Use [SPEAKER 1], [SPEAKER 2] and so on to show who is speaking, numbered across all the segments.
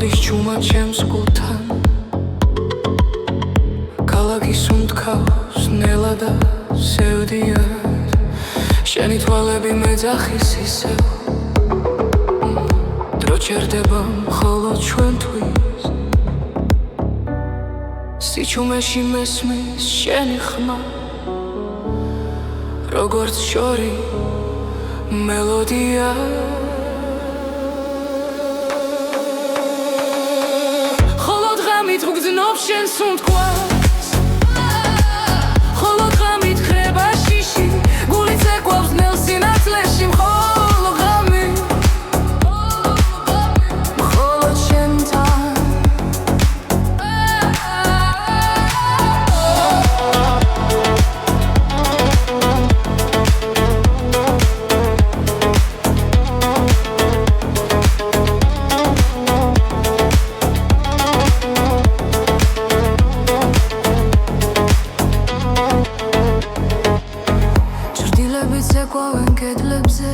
[SPEAKER 1] მოდის ჩუმად ჩემს გულთან ქალაქის უმტკავს ნელა და სევდიან შენი თვალები მეძახის ისევ დრო ჩერდება მხოლოდ ჩვენთვის სიჩუმეში მესმის შენი ხმა როგორც შორი მელოდია ხოლო დღამით ვგრძნობ შენს უთქვას ხოლო დღამით ხრება შიში გული ცეკვავს ნელ სინათლეში მხოლო ღამით მხოლოდ შენთან ცეკვავენ კედლებზე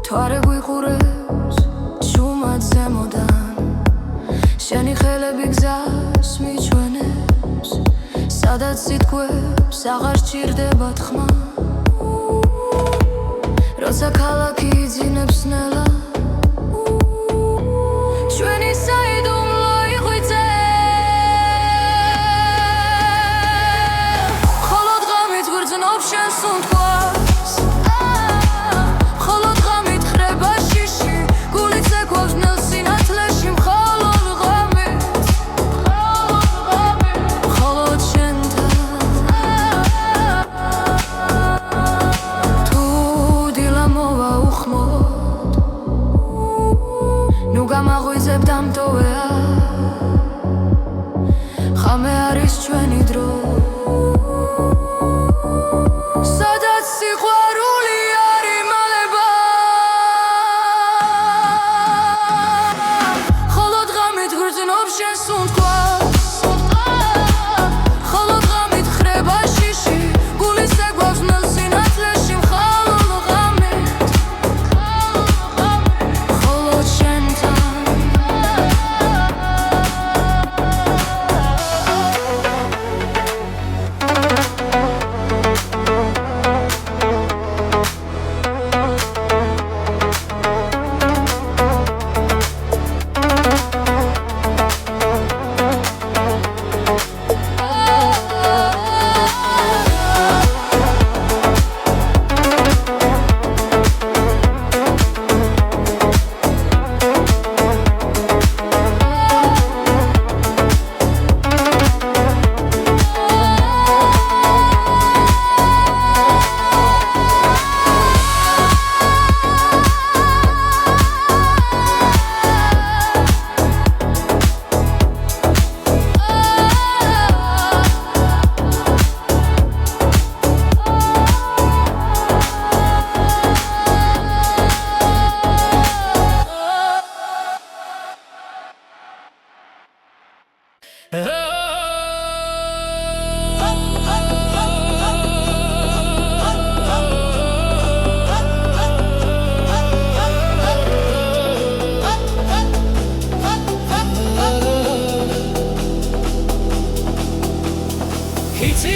[SPEAKER 1] თვარე გვიყურებს ჩუმად ზემოდან შენი ხელები გზას მიჩვენებს სადაც სიტყვებს აღარ სჭირდება თქმა როცა ქალაქი იძინებს ნელა ჩვენი საიდუმლო იღვიძე გრძნობ შენს უთქვას ხოლო დღამით ხრება შიში გული ცეკვავს ნელ სინათლეში მხოლოდ ღამით მხოლოდ შენთან თუ დილა მოვა უხმოდ ნუ გამაღვიძებ დამტოვეა ხამე არის ჩვენი დრო სადაც სიყვარული არ იმალება ხოლო დღამით გრძნობ შენს უთქვას ხოლო დღამით ხრება შიში გული ცეკვავს ნელ სინათლეში მხოლოდ ღამით მხოლოდ შენთან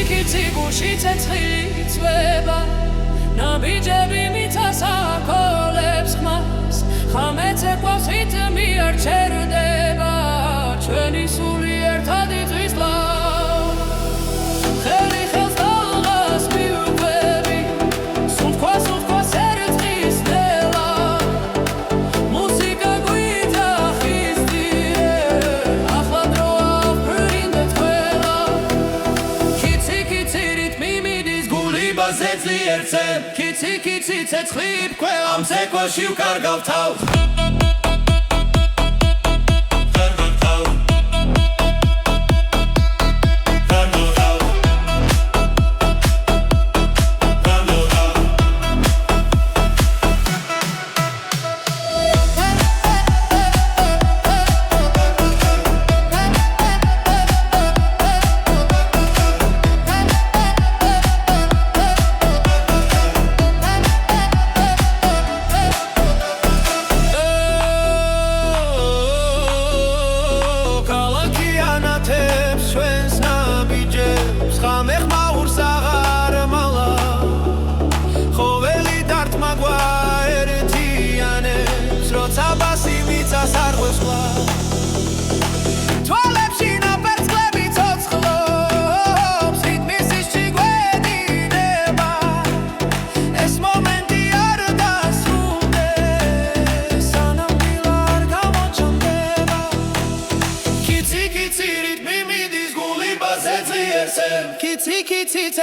[SPEAKER 1] კიცი გულში ცეცხლი წვება ნაბიჯები მითასაკოლებს ხმას ხამე ცეკვავს რიტმი არ ჩერდება ჩვენი სული ერთად იწვის ლავ ხელი ხელს დალღას მიუყვები სუნთქვა ერწყის ნელა მუსიკა გვიძახის ძიე ახლა დროა ვფრინდეთ ყველა კიცი რიტმი მიდის გული ბაზეცლი ერთზე კიცი ცეცხლი ვქვა ამ ცეკვაში ვკარგავ თავს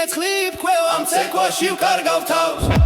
[SPEAKER 1] ცეცხლი ფქვევ ამ ცეკვაში ვკარგავ თავს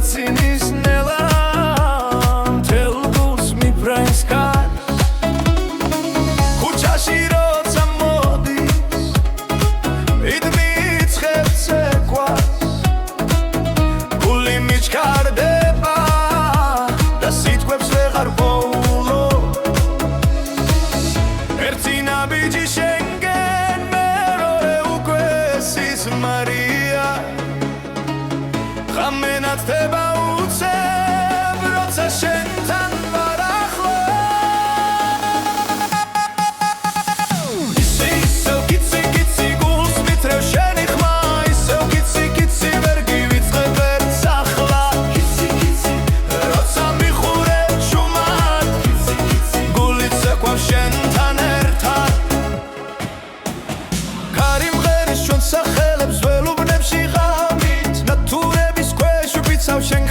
[SPEAKER 2] Ცინის ნელა თელგულს მიფრენს კარს ქუჩაში როცა მოდის მიდმიცხებს ეკვას გული მიჩქარდება და სიტყვებს ვეღარ პოულო ერთი ნაბიჯი შენგენ მეორე უკვე სიზმარია ხამენად ხდება უცებ როცა შენთან ვარ ახლო ისევ კიცი გულს მითრევ შენი ხმა ისევ კიცი ვერ გივიწყებ ერთს ახლა კიცი როცა მიხურებ ჩუმად გულით ცეკვავს შენთან ერთად კარი მღერის ჩვენ სახელებს ველუბნებში ღამით ნატურების ქვეშ ვფიცავ შენ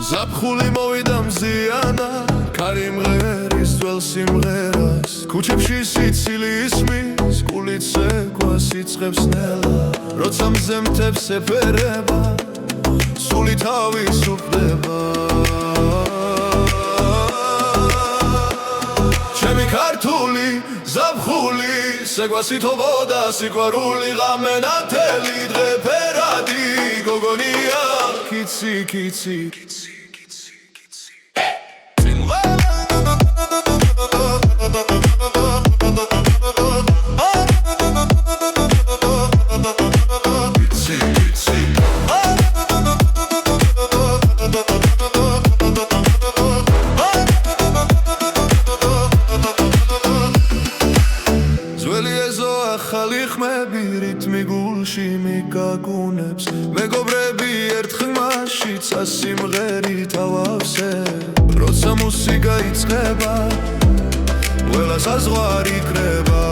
[SPEAKER 2] ზაფხული მოვიდა მზიანა ქარი მღერის ძველ სიმღერას ქუჩებში სიცილი ისმის გულით ცეკვას იწყებს ნელა როცა მზემთებს ეფერება სული თავისუფლდება ჩემი ქართული ზაფხული სეკვასითობოდა სიყვარული ღამენათელი დღე ფერადი გოგონია კიცი კიცი ახალი ხმები რითმი გულში მიგაგუნებს მეგობრები ერთ ხმაშიც ასიმღერით ავავსებ როცა მუსიკა იწყება ყველა საზღვარი კრება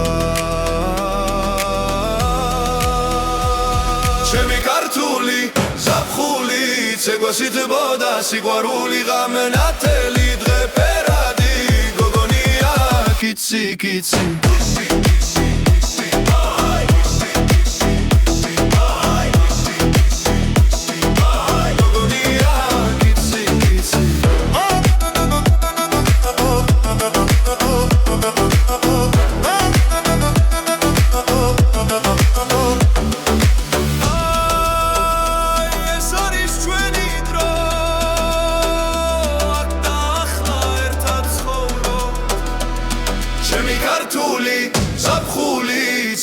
[SPEAKER 2] ჩემი ქართული ზაფხული ცეკვასითბოდა სიყვარული ღამენათელი დღე ფერადი გოგონია კიცი კიცი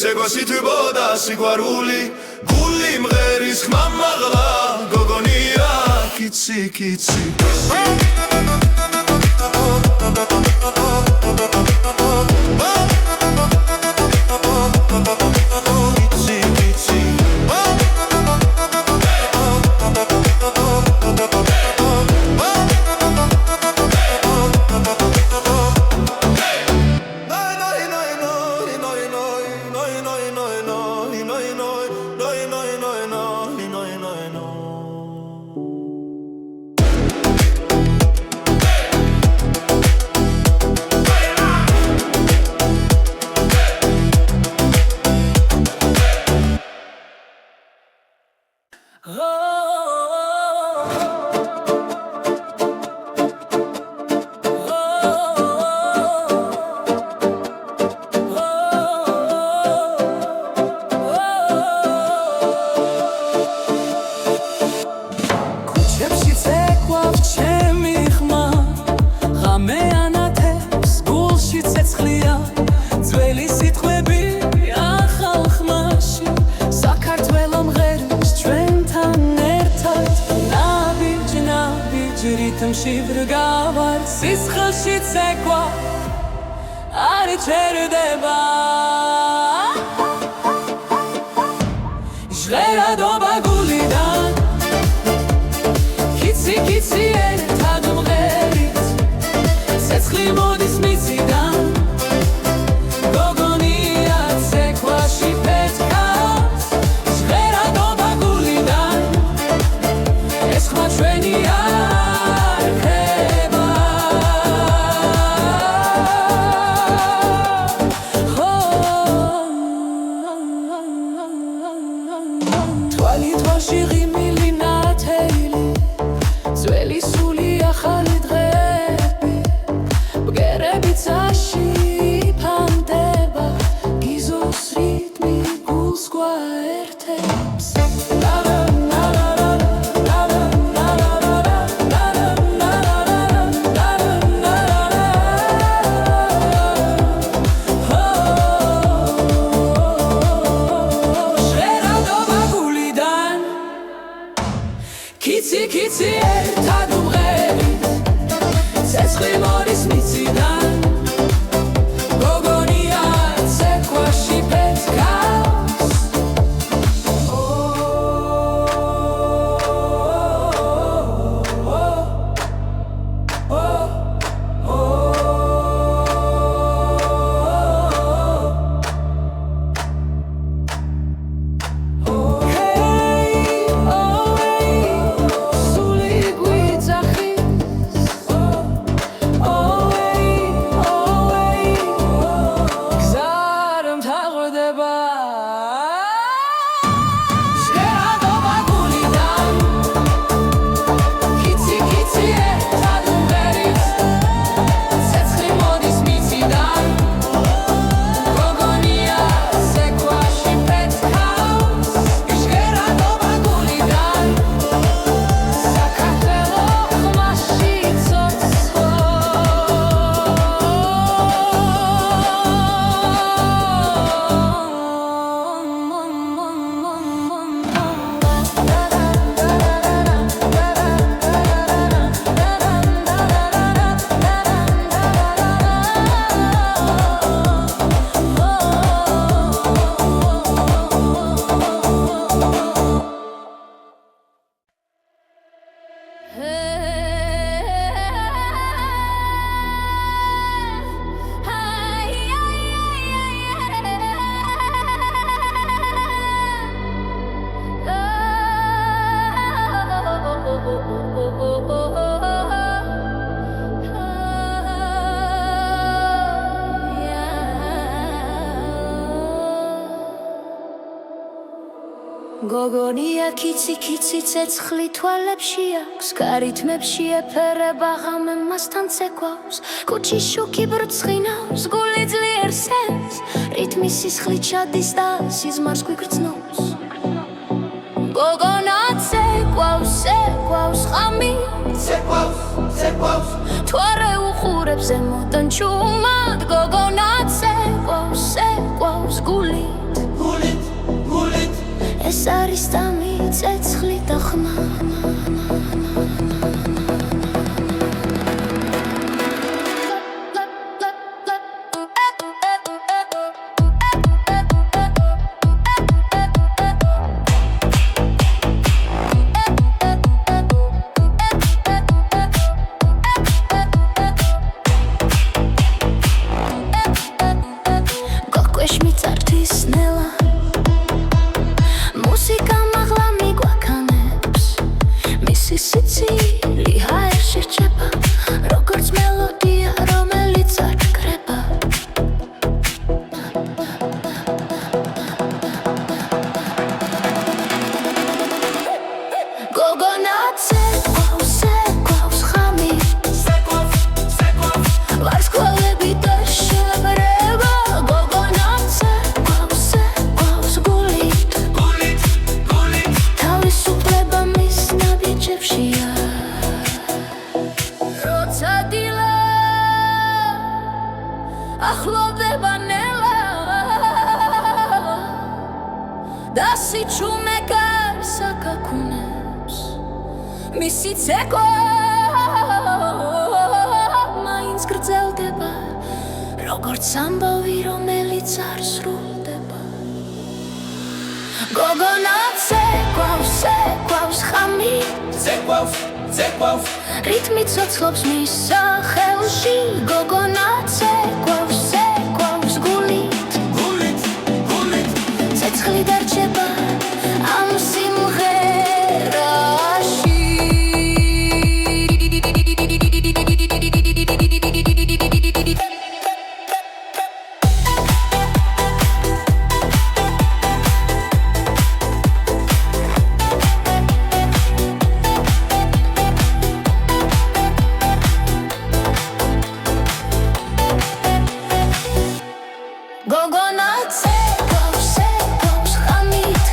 [SPEAKER 2] ცეკვასითბოდა სიყვარული გული მღერის ხმა მაღლა გოგონია კიცი კიცი
[SPEAKER 3] რითმში ვრგავარ სისხლში ცეკვა არ იჩერდება ჟღერადობა გულიდან კიცი კიცი ერთად მღერით ცეცხლი მოდის მიწიდან გოგონია ცეკვაში პეთქავს ჟღერადობა გულიდან ეს ხმა ჩვენია კიცი კიცი ერთად უმღერით ცეცხლი მოდის მიწიდან გოგონია ცეკვაში პეთქავს Hey, oh, hey, suli guitzach
[SPEAKER 4] გოგონია კიცი კიცი ცეცხლი თვალებში აქვს გარითმებში ეფერება ღამე მასთან ცეკვავს კუჩი შუქი ბრწყინავს გული ძლიერ სენს რითმი სისხლი ჩადის და სიზმარს გვიგრძნობს გოგონა ცეკვავს ცეკვავს ღამი
[SPEAKER 1] ცეკვავს
[SPEAKER 4] თვარე უხურებს ზემოდან ჩუმად გოგონა ცეკვავს ცეკვავს გულით ეს არის დამი ცეცხლი და ხმა გოკვეშ მიწართვის ნელა მუსიკა მაღლა მიგვაქანებს მისი სიცილი ჰაერში რჩება როგორც მელოდია რომელიც აჩქრება გოგონა ცეკვავს ცეკვავს ღამი ვარსკვლავები და შებრება გოგონა ცეკვავს ცეკვავს გულით თავისუფლება მის ნაბიჯებშია როცა დილა ახლოვდება ნელა და სიჩუმე გარს აკაკუნებს მისი ცეკვა მაინც გრძელდება როგორც ამბავი რომელიც არ სრულდება გოგონა ცეკვავს ცეკვავს ღამი
[SPEAKER 1] ცეკვავს
[SPEAKER 4] რითმი ცოცხლობს მის სახელში გოგონა ცეკვავს ცეკვავს გულით ცეცხლი დარჩება ამ სიმღერაში გოგონა ცეკვავს ცეკვავს ღამით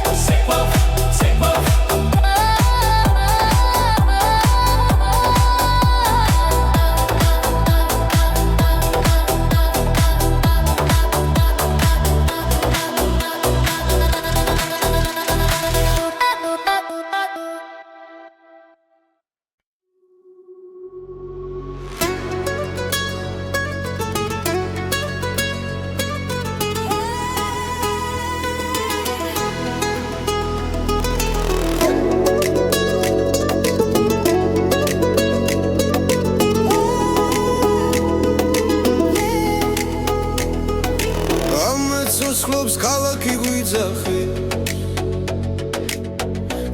[SPEAKER 2] ცოცხლობს ქალაქი გვიძახი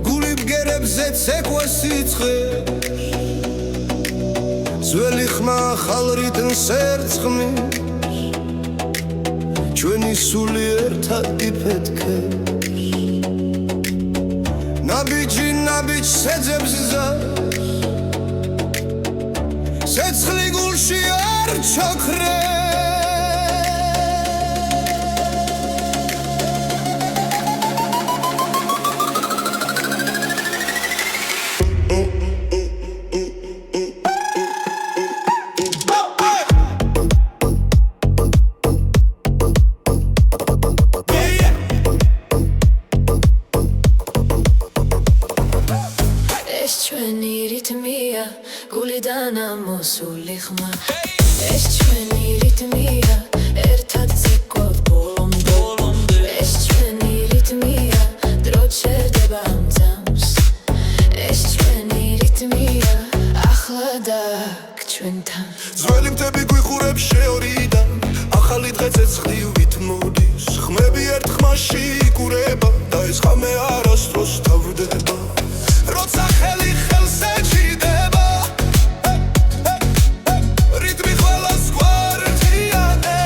[SPEAKER 2] გული ბგერებზე ცეკვა სიცხე ძველი ხმა ახალ რიტმს ერწყმის ჩვენი სული ერთად იფეთქებს ნაბიჯი ნაბიჯს ეძებს ზარს ცეცხლი გულში არ ჩაქრებს
[SPEAKER 4] ეს ჩვენი რითმია გულიდან ამოსული ხმა ეს ჩვენი რითმია ერთად ცეკვავთ ბოლომდე ეს ჩვენი რითმია დრო ჩერდება ამ ძამს ეს ჩვენი რითმია ჩვენთან
[SPEAKER 2] ძველი მთები გვიხურებს შეორიდან ახალი დღე ცეცხლივით მოდის ხმები ერთ ხმაში იკურება და ეს ხამე არასდროს თავდება როცა ხელი ხელს ეჭიდება რიტმი ყველას გვარდიანე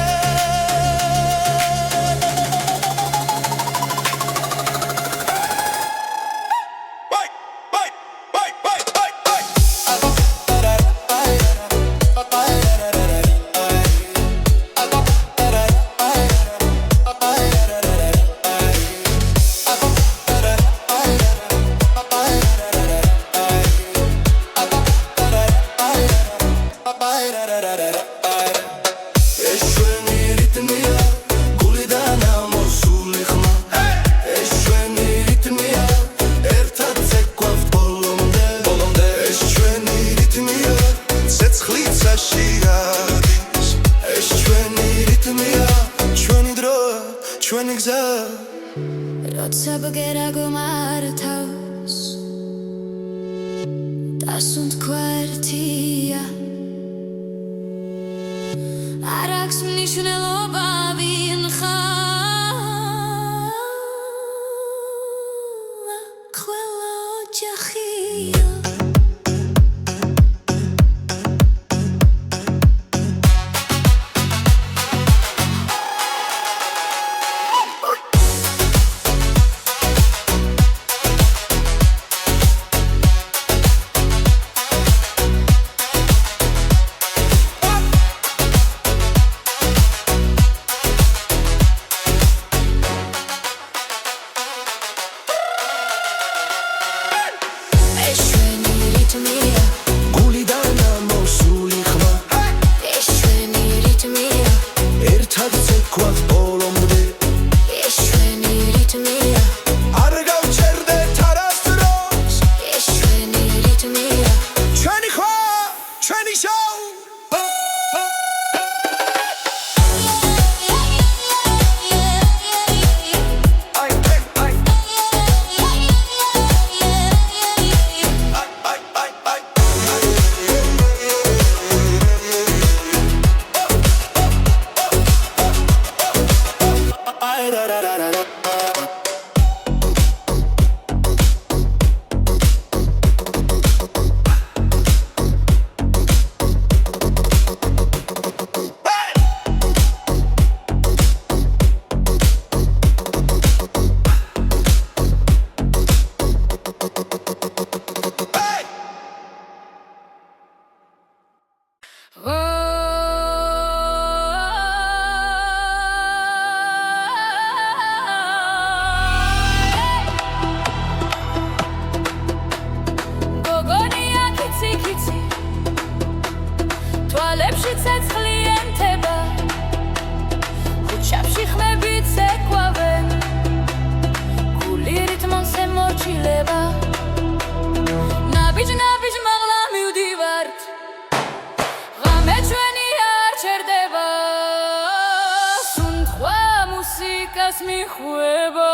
[SPEAKER 2] ეს ჩვენი რიტმია გულიდან ამოსული ხმა ეს ჩვენი რიტმია ერთად ცეკვავთ ბოლომდე ეს ჩვენი რიტმია ცეცხლიცაში ადის ეს ჩვენი რიტმია ჩვენი დრო ჩვენი გზა
[SPEAKER 4] როცა ბგერა გომართავს დასუნთქვა ერთია არ აქვს მნიშვნელობა ვინ ხარ ყველა ოჯახია ეს ჩვენი რიტმია
[SPEAKER 2] გულიდან ამოსული ხმა
[SPEAKER 4] ეს ჩვენი რიტმია
[SPEAKER 2] ერთად ცეკვავთ ბოლომდე
[SPEAKER 4] ეს ჩვენი რიტმია
[SPEAKER 2] არ გავჩერდეთ არასდროს
[SPEAKER 4] ეს ჩვენი რიტმია
[SPEAKER 2] ჩვენი ხმა ჩვენი შოუ
[SPEAKER 4] გოგონია კიცი კიცი თვალებში ცეცხლი ენთება ქუჩებში ხმები ცეკვავენ გული რიტმონზე მორჩილება ნაბიჯ მაღლა მივდივართ ღამე ჩვენი არ ჩერდება სუნთქვა მუსიკას მიხვება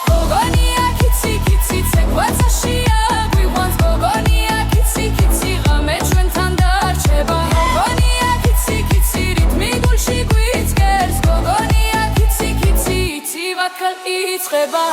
[SPEAKER 4] გოგონია კიცი კიცი ცეკვაცაშია გვიყვანს გოგონია კიცი კიცი ღამე ჩვენთან დარჩება გოგონია კიცი კიცი რიტმი გულში გვიწყერს გოგონია კიცი კიცი იცივად იწყება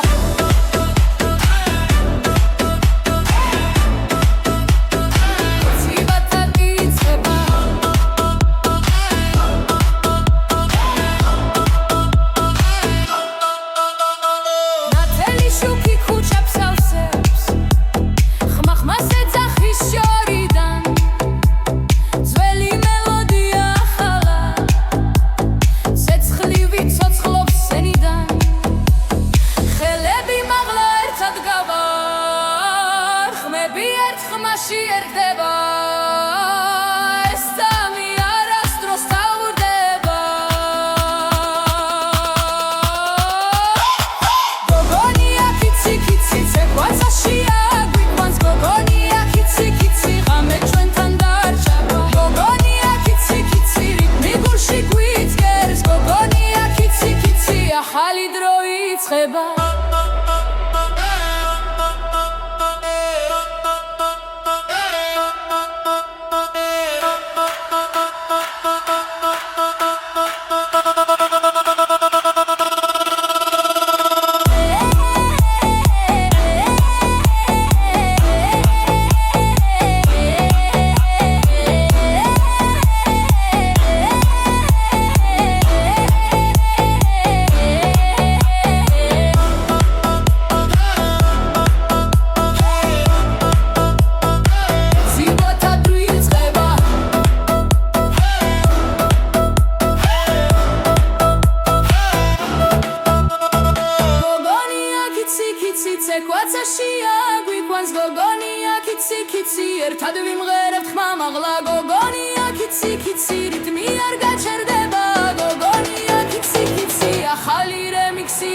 [SPEAKER 4] შიერდება ეს სამი არასდროს თავდება გოგონია კიცი კიცი ცეკვაცაშია გვიყვანს გოგონია კიცი კიცი ღამე ჩვენთან დარჩება გოგონია კიცი კიცი რიტმი გულში გვიწყერს გოგონია კიცი კიცი ახალი დრო იწყება
[SPEAKER 3] რაცაშია გვიყვანს გოგონია კიცი კიცი ერთად ვიმღერებთ ხმა მაღლა გოგონია კიცი კიცი რიტმი არ გაჩერდება გოგონია კიცი კიცი ახალი რემიქსი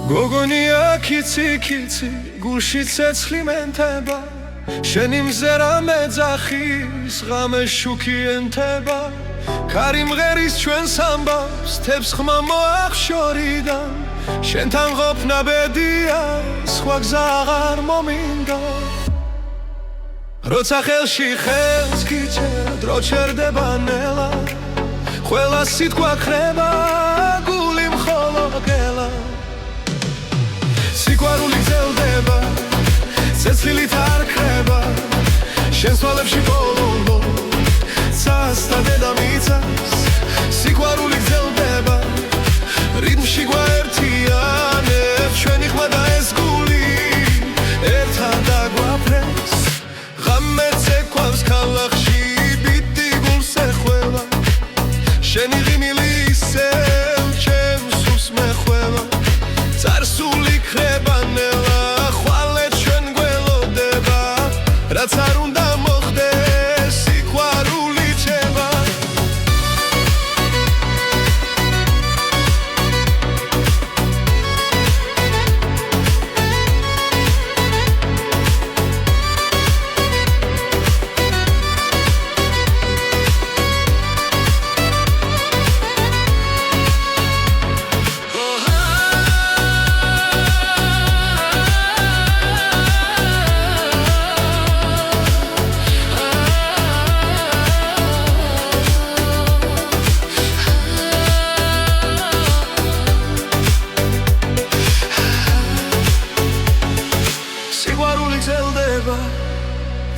[SPEAKER 2] გოგონია კიცი კიცი გულში ცეცხლი მენთება შენი მზერა მეძახის ღამე შუქი ენთება ქარი მღერის ჩვენს ამბავს თებს ხმა მოახშორიდან შენთან ყოფნა ბედია სხვა გზა აღარ მომინდა როცა ხელში ხელს გიჩერდ დრო ჩერდება ნელა ყველა სიტყვა ხრება გული მხოლოდ გელა სიყვარული გრძელდება, ცეცხლით არ ქრება, შენს თვალებში ბოლო ცას და დედამიწას სიყვარული გრძელდება, რიტმში გვაერთიანებს ჩვენი ხმა და ეს გული ერთად დაგვაფრენს ღამე ცეკვავს ქალაქში ბიტი გულს ეხველა შენი ღიმილი ისევ ჩემს სულს მეხველა წარსული ქრება ნელა ხვალე ჩვენ გველოდება რაც არ უნდა მოხდეს სიყვარული ჩება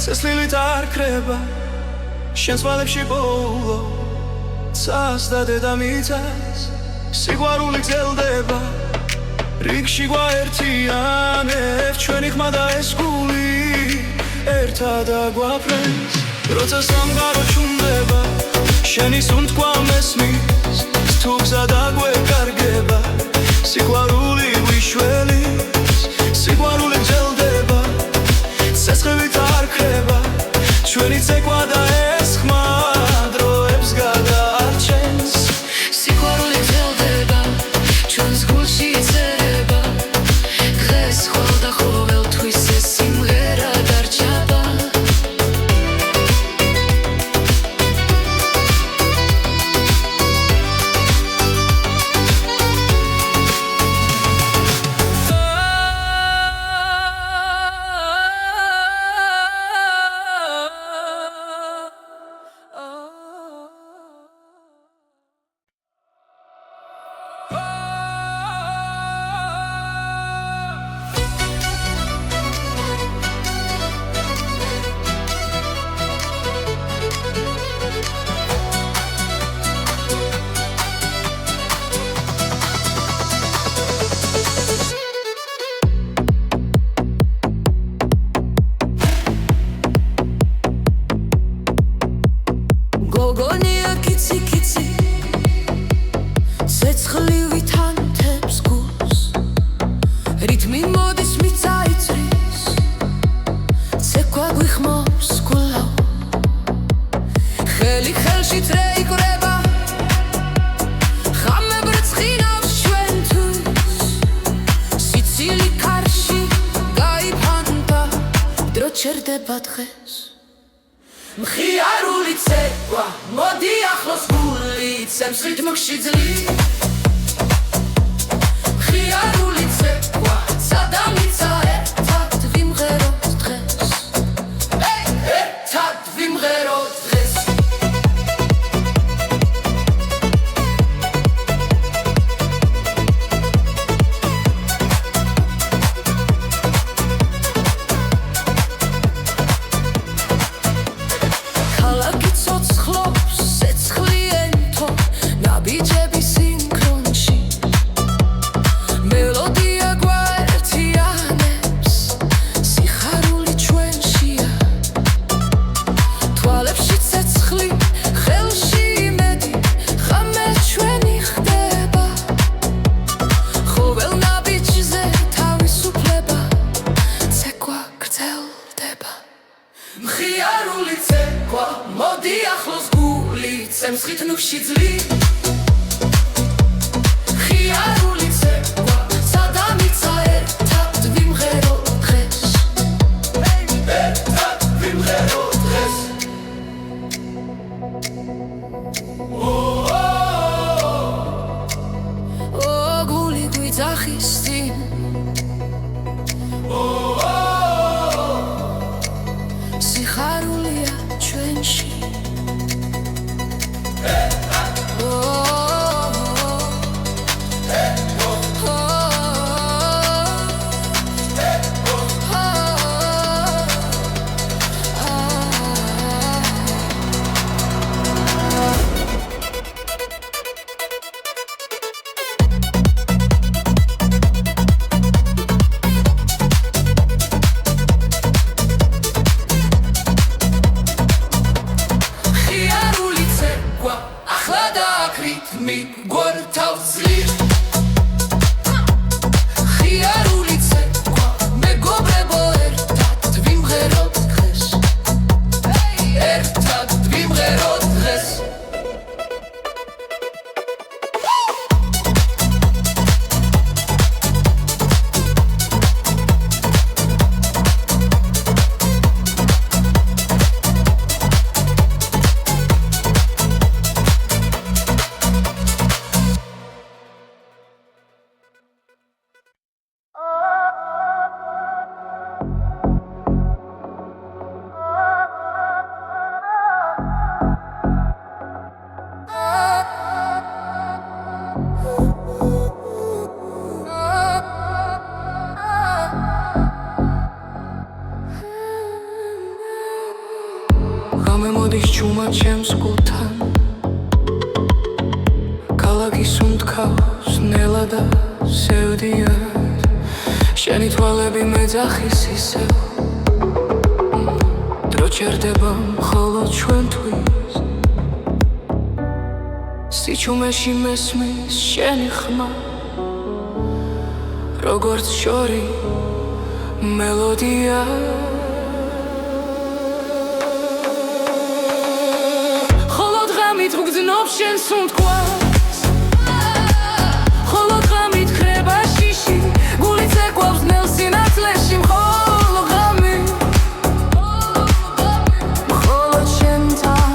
[SPEAKER 2] ცეცხლით არ ქრება შენს თვალებში ბოლო ცას და დედამიწას სიყვარული გრძელდება რიგში გვაერთიანებს ჩვენი ხმა და ეს გული ერთად დაგვაფრენს როცა სამყარო ჩუმდება შენი სუნთქვა მესმის თუ გზა დაგვეკარგება სიყვარული ვიშველის სიყვარული გრძელდება ცეცხლით არ ქრება ჩვენი ცეკვა და ეს ხმა დროებს გადაარჩენს
[SPEAKER 3] სიყვარული გრძელდება ჩვენს გულში იწერება დღეს ხოლმე ყოველთვის ეს სიმღერა დარჩება გოგონია კიცი კიცი ცეცხლივით ანთებს გულს რიტმი მოდის მიწაიწრის ცეკვა გვიხმობს გულავ ხელი ხელში წრეიკრება ხამე ბრწყინავს ჩვენთვის სიცილი კარში გაიფანტა დრო ჩერდება დღეს
[SPEAKER 1] მხიარული ცეკვა მოდი ახლოს გული ცემს რითმში ძლივ მხიარული ცეკვა სადამიცა ერთად ვიმღეროთ დღეს ერთად ვიმღეროთ დღეს მხიარული ცეკვა მოდი ახლოს გული ცემს რითმში ძლივ მხიარული ცეკვა სადამიცა ერთად ვიმღეროთ დღეს ერთად ვიმღეროთ დღეს გული გვიძახის წინ სიხარულია ჩვენში გვართავს ძლივ მხიარული ცეკვა მეგობრებო ერთად ვიმღეროთ დღეს ერთად ვიმღეროთ დღეს გამოდის ჩუმა ჩემს გულთან ქალაქის უმტკავს ნელა და სევდიან შენი თვალები მეძახის ისევ დრო ჩერდება მხოლოდ ჩვენთვის სიჩუმეში მესმის შენი ხმა როგორც შორი მელოდია გძნობს შენს უთქვას ხოლო ღამით ხრება შიში გული ცეკვავს ნელ სინათლეში მხოლოდ ღამით მხოლოდ შენთან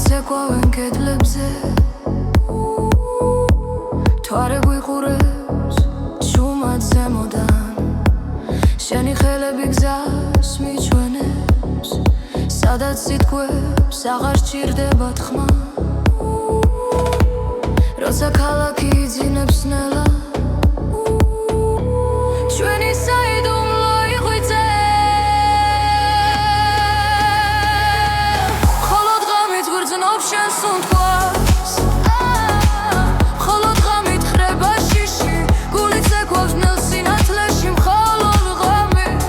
[SPEAKER 1] ცეკვავენ კედლებზე თვარე გვიყურებს ჩუმად ზემოდან შენი ხელები გზას მიჩვენებს სადაც სიტყვებს აღარ სჭირდება თქმა როცა ქალაქი იძინებს ნელა ჩვენი საიდუმლო იღვიძე შენს უთქვას მხოლოდ ღამით ხრება შიში გული ცეკვავს ნელ სინათლეში მხოლოდ ღამით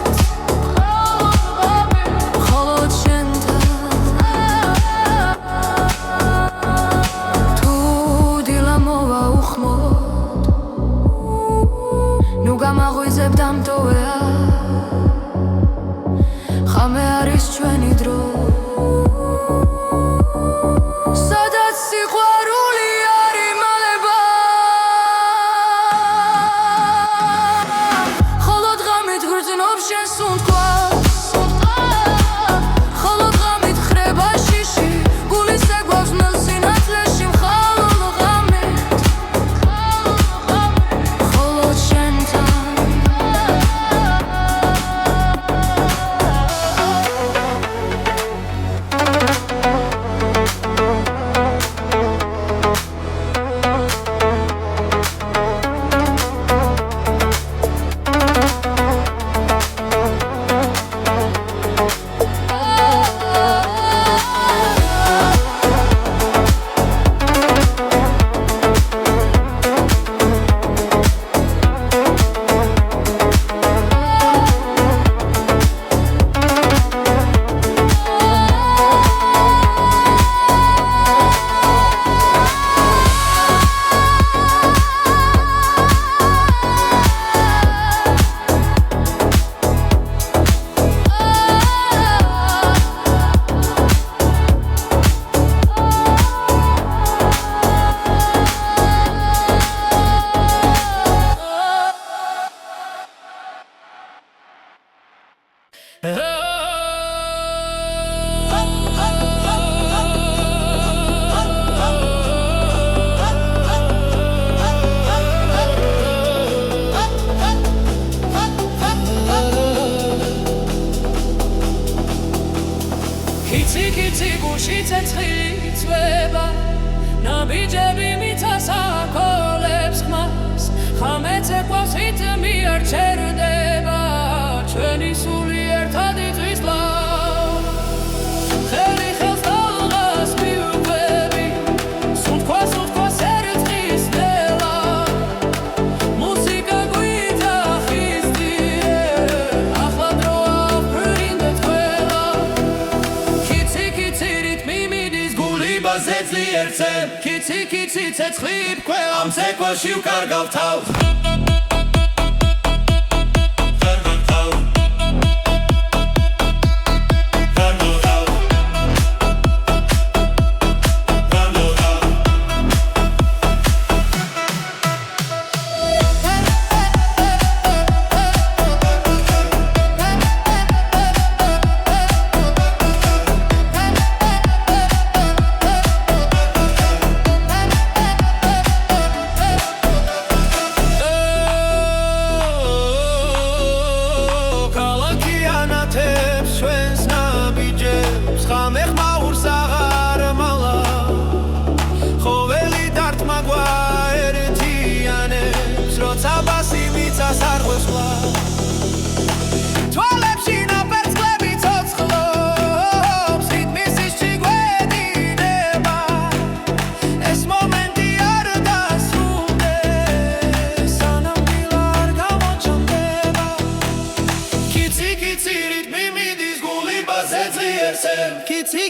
[SPEAKER 1] მხოლოდ შენთან თუ დილა მოვა უხმოდ
[SPEAKER 3] ღამე არის ჩვენი დრო სადაც სიყვარული არ იმალება ხოლო ღამით გრძნობს შენ სუნთქვას ხოლო ღამით ხრება შიში გულის ეგვავს მელს სინათლეში მხოლოდ ღამით ხოლო შენთან Kitsy გულში ცეცხლი წვება ნაბიჯები მიწას აკოლებს ხმას ხამეც ეკვავს რიტმი არ ჩერდება ჩვენი სული ერთად იწვისლა ხელი ხელს დალღას მიუყვები სუნთქვა ერწყის ნელა მუსიკა გვიძახისდიე ახლა დროა ვფრინდეთ ყველა
[SPEAKER 1] ზეძლიერზე კიცი ცეცხლი ფქვევა ამ ცეკვაში ვკარგავ თავს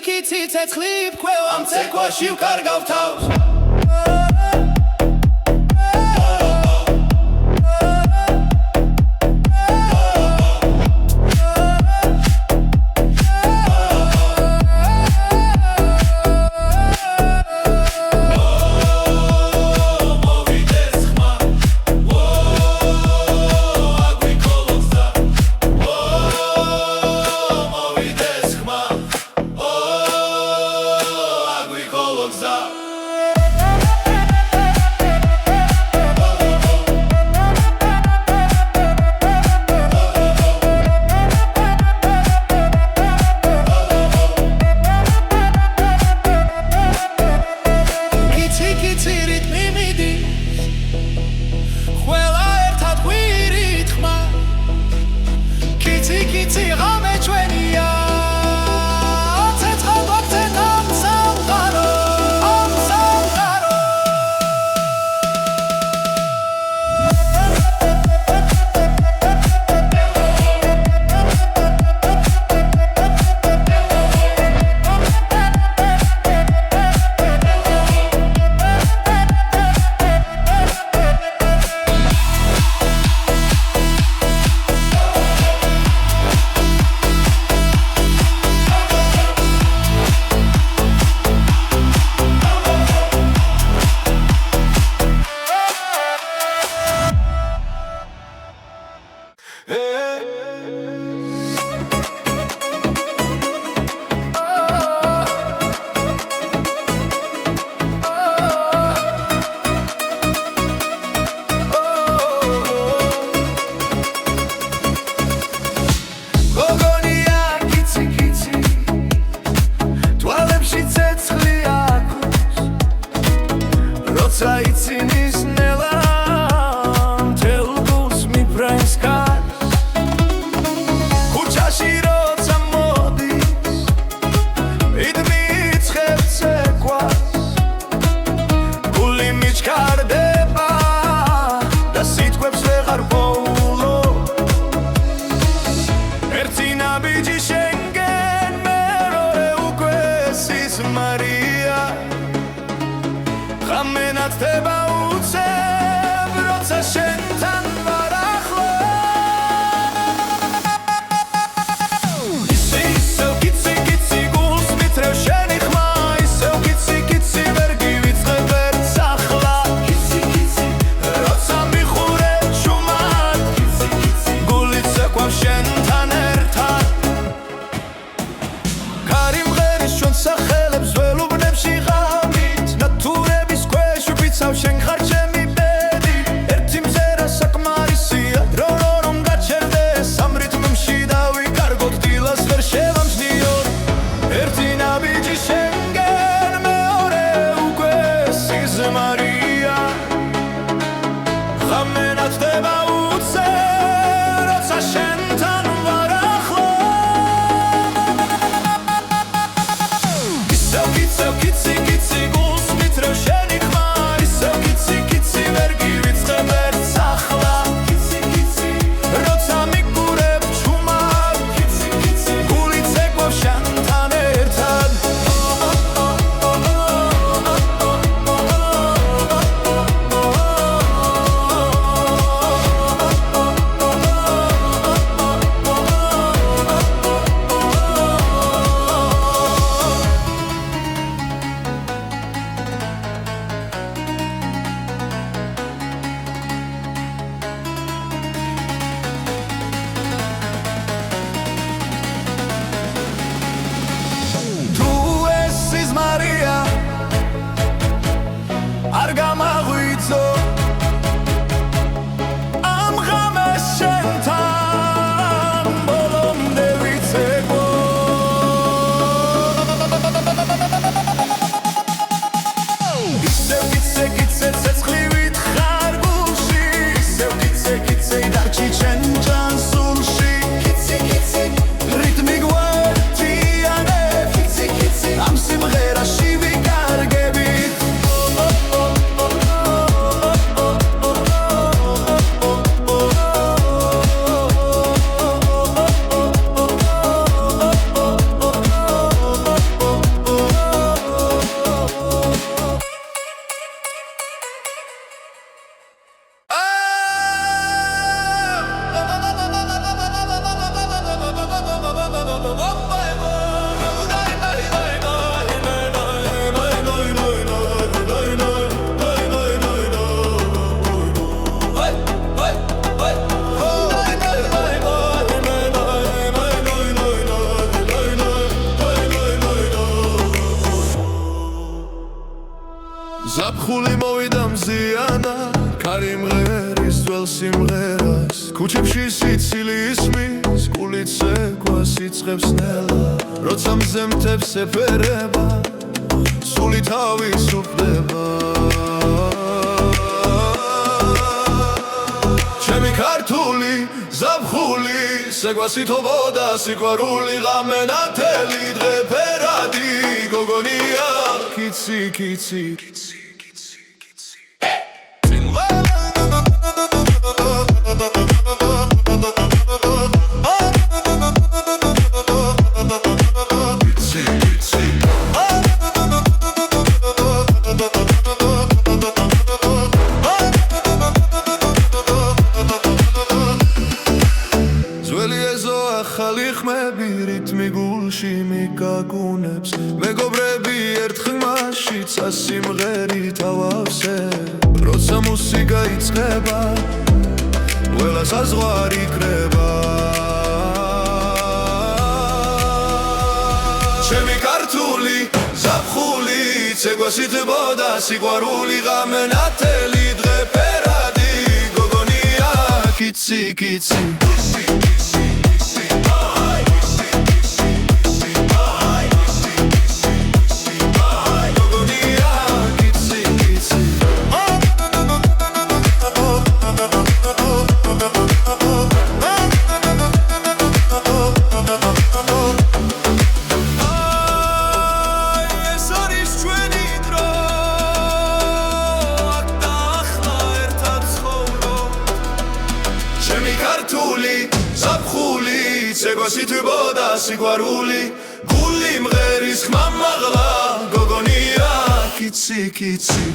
[SPEAKER 2] Kitsy ცეცხლი ფქვევა ამ ცეკვაში ვკარგავ თავს ერთი ნაბიჯი შენგენ მეორე უკვე სიზმარია ღამე ნათდება უცებ როცა შენთან ვარ ახლო ისევ კიცი კიცი გულს მითრევ შენი ხმა ისევ კიცი კიცი ვერ გივიწყებ ერთს ახლა კიცი კიცი როცა მიხურებ შუმად კიცი კიცი გული ცეკვავს შენთან ერთად კარი მღერის ჩვენ სახელებს ველუბნებში ღამით ნათურების ქვეშ ვფიცავ შენ ხარ ჩემი ბედი ერთი მზერა საკმარისია დრო რომ გაჩერდეს ამ რიტმში დავიკარგოთ დილას ვერ შევამჩნიოთ ერთი ნაბიჯი შენგენ მეორე უკვე სიზმარია ღამე ნათდება უცებ როცა შენთან ვარ ახლო ისევ კიცი კიცი გულს მითრევ შენი ხმა ისევ კიცი კიცი ვერ გივიწყებ ერთს ახლა კიცი კიცი როცა მიგურებ ჩუმად კიცი კიცი გული ცეკვავს შენთან ერთად თუ ეს სიზმარია არ გამაღვიძო ამ ღამეს შენთან ბოლომდე ვიცეკვო ისევ კიცე ცეცხლივით ხარ გულში ისევ კიცე დარჩი შენ ჯანსულში კიცი კიცი რიტმი გვერდიანებ კიცი კიცი ამ სიმღერაში ვიკარგებით ზაფხული მოვიდა მზიანა კარი მღერის ძველ სიმღერას ქუჩებში სიცილი ისმის გული ცეკვას იწყებს ნელა როცა მზემთებს ეფერება სული თავისუფლდება ჩემი ქართული ზაფხული სეკვასითობოდა სიყვარული ღამე ნათელი დღე ფერადი გოგონია კიცი კიცი ძველი ეზო ახალი ხმები რიტმი გულში მიგაგუნებს მეგობრები ერთ ხმაში წასიმღერით ავავსებ როცა მუსიკა იწყება ყველა საზღვარი კრება ჩემი ქართული ზაფხული ცეკვასითბოდა სიყვარული ღამე ნათელი დღე ფერადი გოგონია კიცი კიცი ურბოდა სიყვარული გული მღერის ხმა მაღლა გოგონია კიცი კიცი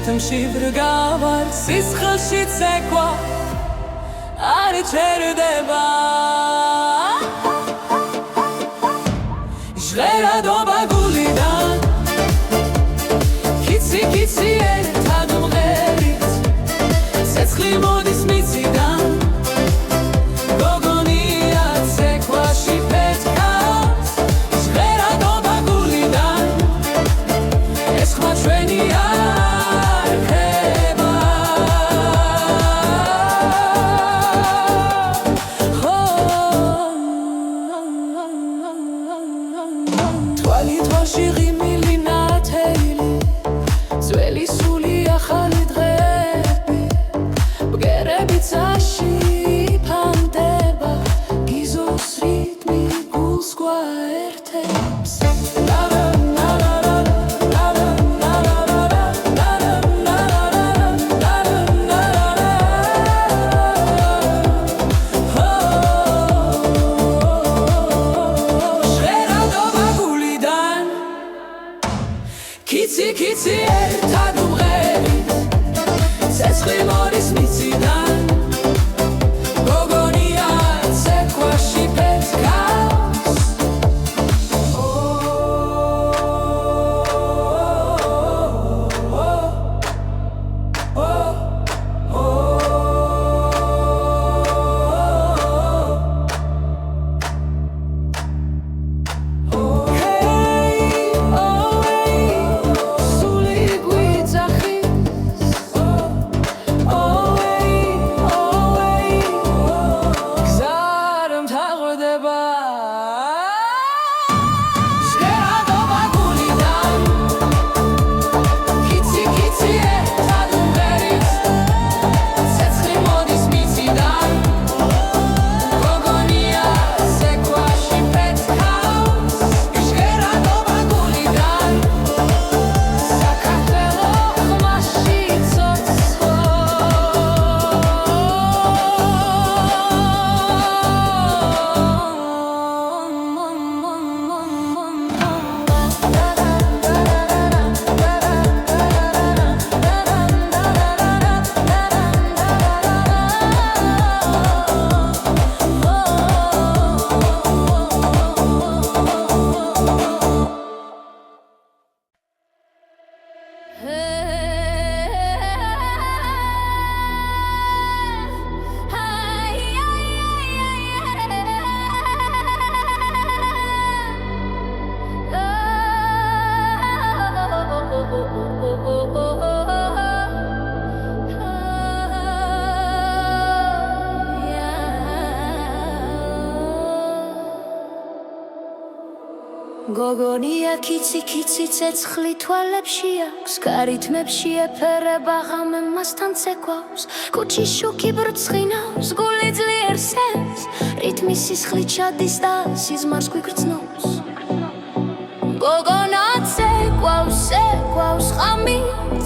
[SPEAKER 3] რითმში ბრგავარ სისხლში ცეკვა არ ჩერდება ჟღერადობა გულიდან კიცი კიცი ერთად მღერით ცეცხლი მოდის მიწიდან გოგონია ცეკვაში პეთქავს ჟღერადობა გულიდან ეს ხმა ჩვენია Kitsi kitsi ერთად მღერით ცეცხლი მოდის მიწიდან გოგონია ცეკვაში პეთქავს
[SPEAKER 4] გოგონია კიცი კიცი ცეცხლი თვალებში აქვს გარითმებში ეფერება ღამე მასთან ცეკვავს კუჩის შუქი ბრწყინავს გული ძლიერ სენს რითმი სისხლი ჩადის და სიზმარს გვიგრძნობს გოგონა ცეკვავს ცეკვავს ღამი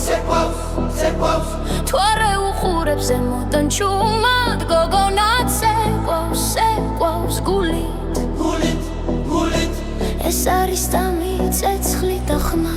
[SPEAKER 1] ცეკვავს ცეკვავს
[SPEAKER 4] თუ არ ეუხურებს ზემოდან ჩუმად გოგონა ცეკვავს ცეკვავს გულით ეს არის დამი ცეცხლი და ხმა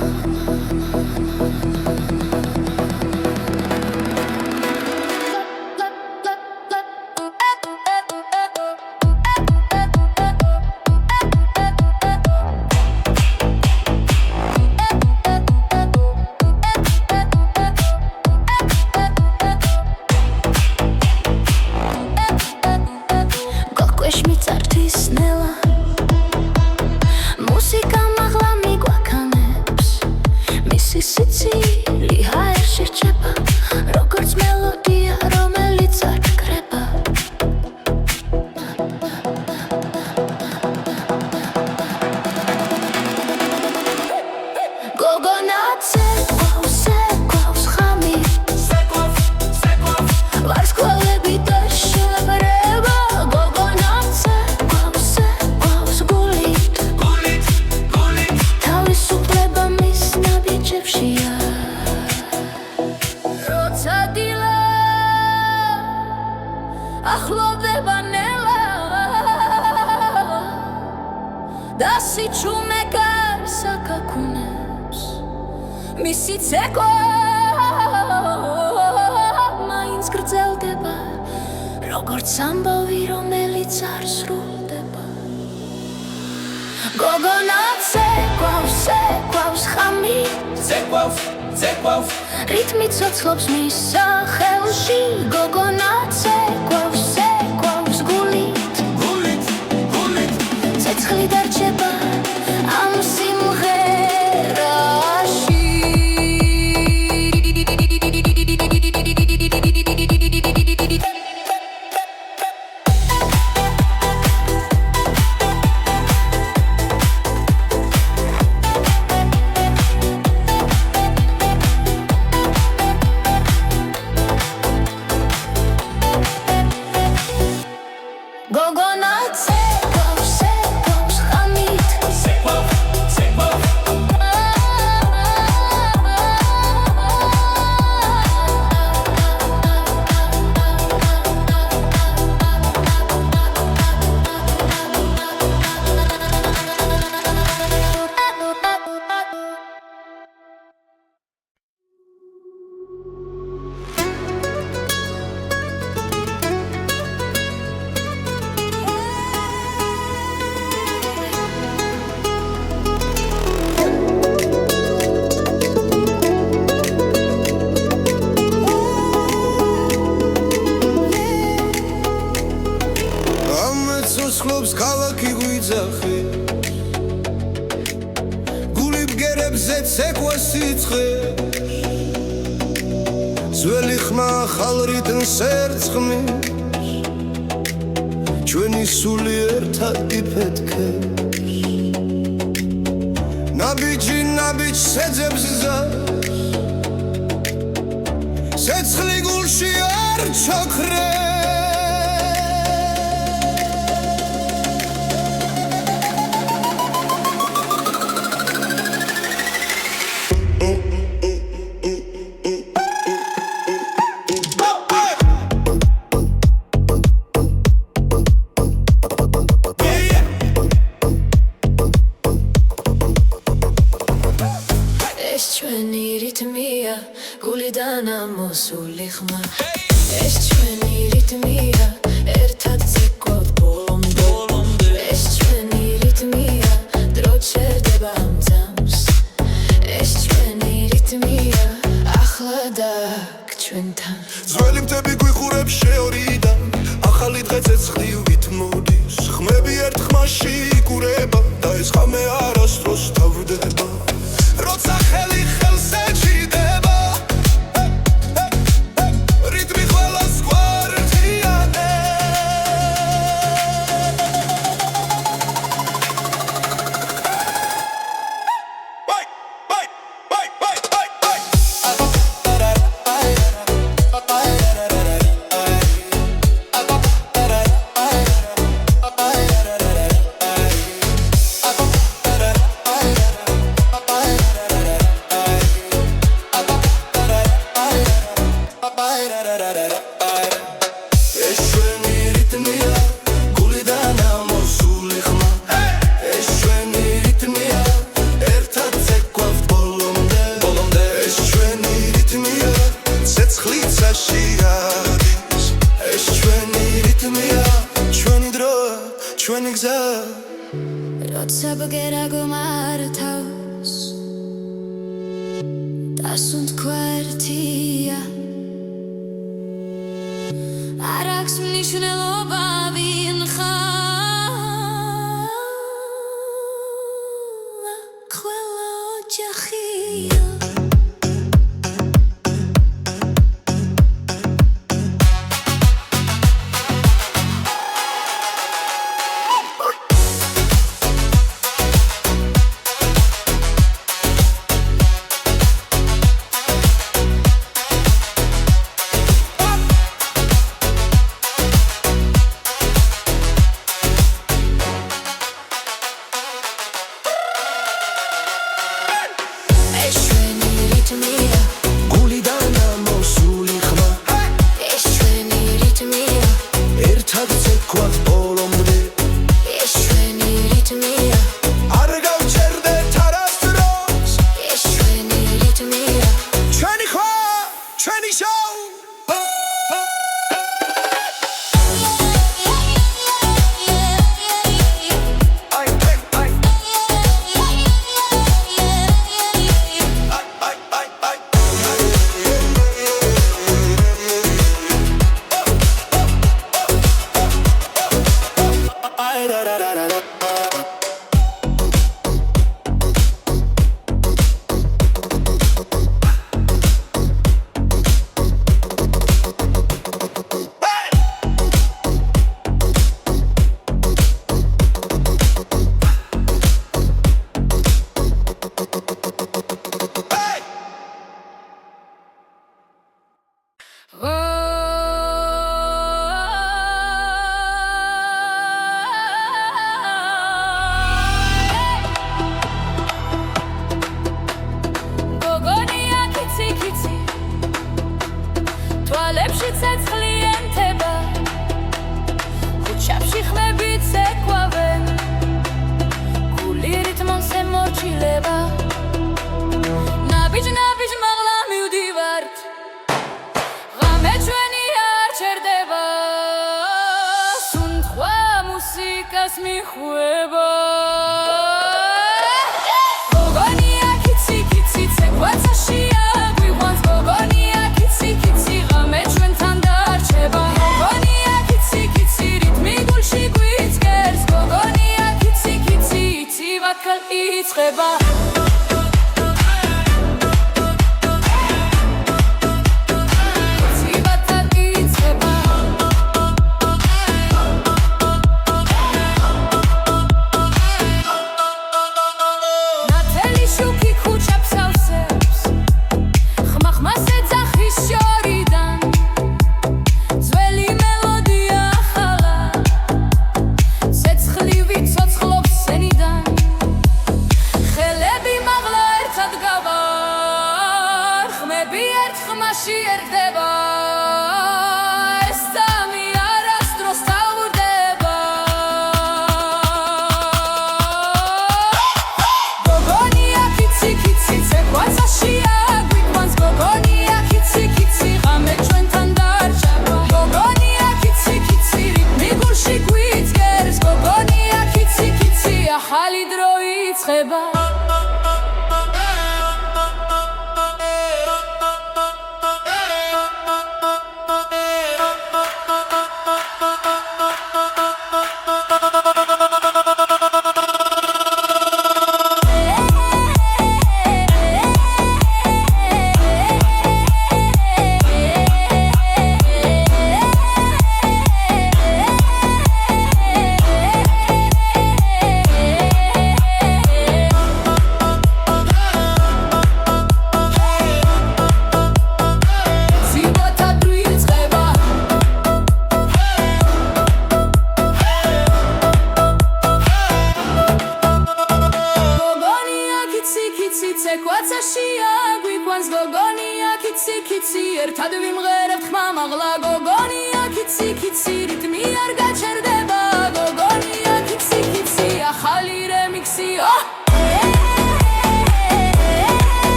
[SPEAKER 4] მისი ცეკვა მაინც გრძელდება როგორც ამბავი რომელიც არ სრულდება გოგონა ცეკვავს ხამით
[SPEAKER 1] ცეკვავს
[SPEAKER 4] რითმი ცოცხლობს მის სახელში გოგონა ცეკვავს გულით ცეცხლი დარჩება ამ სიმღერაში გოგონა ცეკვავს ხამით
[SPEAKER 2] ცოცხლობს ქალაქი გვიძახი გული ბგერებზე ცეკვა სიცხე ძველი ხმა ახალ რიტმს ერწყმის ჩვენი სული ერთად იფეთქებს ნაბიჯ შეძებს ზას ცეცხლი გულში არ ჩაქრებს
[SPEAKER 4] ჩვენი რიტმია გულიდან ამოსული ხმა ეს ჩვენი რიტმია ერთად ცეკვავთ ბოლომდე ეს ჩვენი რიტმია დრო ჩერდება ამ ძამს ეს ჩვენი რიტმია ახლა დაგ ჩვენთან
[SPEAKER 2] ძველი მთები გვიხურებს შეორიდან ახალი დღე ცეცხლივით მოდის ხმები ერთ ხმაში იკურება და ეს ხამე არასდროს თავდება როცა ხელი ხელს ეჭიდება რიტმი ყველას გვართიანებს
[SPEAKER 4] როცა ბგერა გომართავს დასუნ თქვა ერთია არ აქვს მნიშვნელობა ვინ ხარ ყველა ოჯახია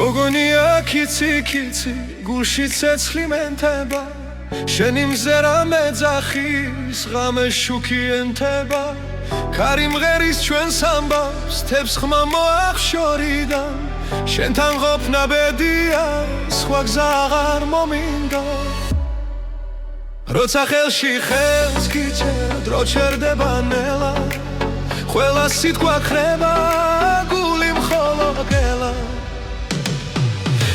[SPEAKER 2] გოგონია კიცი კიცი გულში ცეცხლი მენთება შენი მზერა მეძახის ღამე შუქი ენთება ქარი მღერის ჩვენს ამბავს თებს ხმა მოახშორიდან შენთან ყოფნა ბედია სხვა გზა აღარ მომინდა როცა ხელში ხელს გიჩერ დრო ჩერდება ნელა ყველა სიტყვა ხრება გული მხოლოდ გელა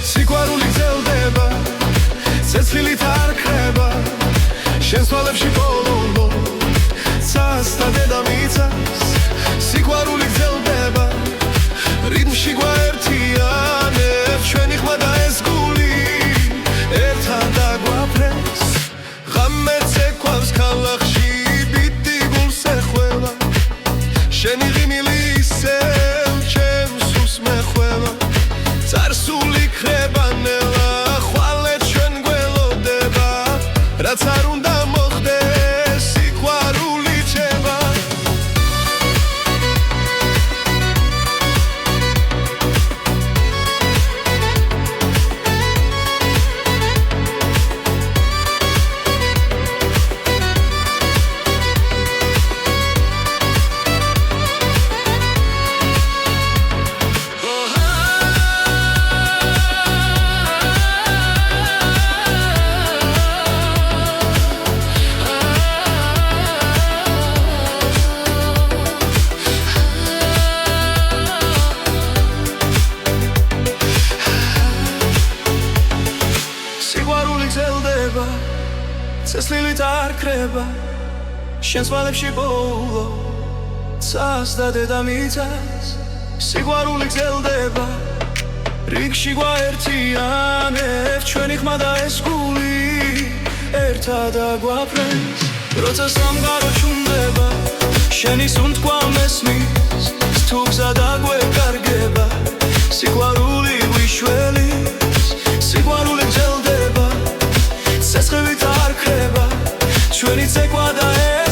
[SPEAKER 2] სიყვარული გრძელდება ცეცხლით არ ქრება შენს თვალებში ბოლო ცას და დედამიწას სიყვარული გრძელდება რიტმში გვაერთიანებს ჩვენი ხმა და ეს გული ერთად დაგვაფრენს ღამე ცეკვავს ქალაქში ბიტი გულს ეხველა შენი ღიმილი ისევ ჩემს სულს მეხველა წარსული ქრება ნელა ხვალე ჩვენ გველოდება რაც არ უნდა მოხდეს სიყვარული ჩება ცეცხლით არ ქრება შენს თვალებში ბოლო ცას და დედამიწას სიყვარული გრძელდება რიგში გვაერთიანებს ჩვენი ხმა და ეს გული ერთად დაგვაფრენს როცა სამყარო ჩუნდება შენი სუნთქვა მესმის თუ გზა დაგვეკარგება სიყვარული